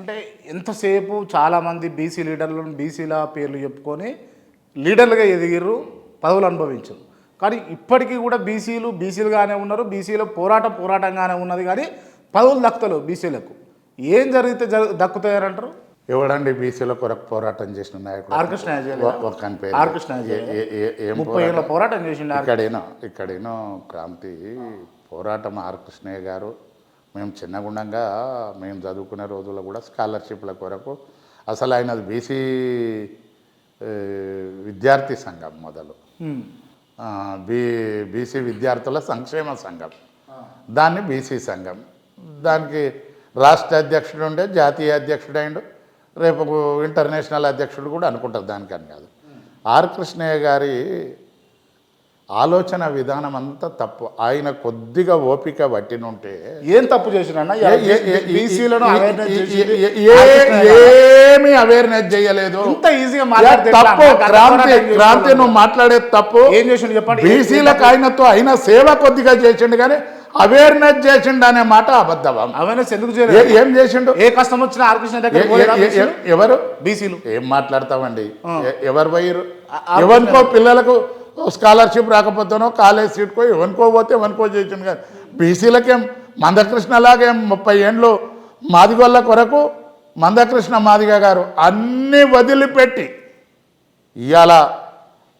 అంటే ఎంతసేపు చాలామంది బీసీ లీడర్లను బీసీల పేర్లు చెప్పుకొని లీడర్లుగా ఎదిగిర్రు, పదవులు అనుభవించారు. కానీ ఇప్పటికీ కూడా బీసీలుగానే ఉన్నారు, బీసీలో పోరాటంగానే ఉన్నది. కానీ పదవులు దక్కుతలేవు బీసీలకు. ఏం జరిగితే దక్కుతాయని ఎవడండి బీసీల కొరకు పోరాటం చేసిన నాయకుడు? ఆర్ కృష్ణ పోరాటం చేసిండు. ఇక్కడేనో క్రాంతి పోరాటం ఆర్ కృష్ణయ్య గారు. మేము చిన్నగుండంగా మేము చదువుకునే రోజుల్లో కూడా స్కాలర్షిప్ల కొరకు అసలు ఆయనది బీసీ విద్యార్థి సంఘం మొదలు, బీసీ విద్యార్థుల సంక్షేమ సంఘం, దాన్ని బీసీ సంఘం. దానికి రాష్ట్ర అధ్యక్షుడు ఉండే, జాతీయ అధ్యక్షుడైండు, రేపు ఇంటర్నేషనల్ అధ్యక్షుడు కూడా అనుకుంటారు. దానికని కాదు, ఆర్ కృష్ణయ్య గారి ఆలోచన విధానం అంతా తప్పు. ఆయన కొద్దిగా ఓపిక పట్టినుంటే ఏం తప్పు చేసినా ఏమీ అవేర్నెస్ చేయలేదు. తప్పు క్రాంతి నువ్వు మాట్లాడేది తప్పు. ఏం చేసిండు చెప్పండి? బీసీలకు ఆయనతో అయినా సేవ కొద్దిగా చేసిండు, కానీ అవేర్నెస్ చేసిండు అనే మాట అబద్ధం. అవేర్నెస్ ఎందుకు చేయలేదు? ఏం చేసిండు? ఏ కష్టం వచ్చినా ఆర్ కృష్ణ దగ్గర ఎవరు బీసీలు ఏం మాట్లాడతామండి? ఎవరు పోయిరు? ఎవరికో పిల్లలకు స్కాలర్షిప్ రాకపోతేనో కాలేజ్ సీట్కో ఎవరికో పోతే ఎవరికో చేసిండు. కానీ బీసీలకేం మందకృష్ణలాగేం 30 ఏండ్లు మాదిగొల్ల కొరకు మందకృష్ణ మాదిగ గారు అన్నీ వదిలిపెట్టి ఇవాళ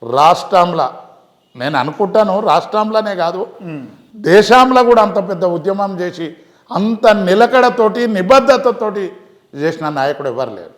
రాష్ట్రంలో, నేను అనుకుంటాను రాష్ట్రంలోనే కాదు దేశంలో కూడా అంత పెద్ద ఉద్యమం చేసి అంత నిలకడతోటి నిబద్ధతతోటి చేసిన నాయకుడు ఎవరు లేరు.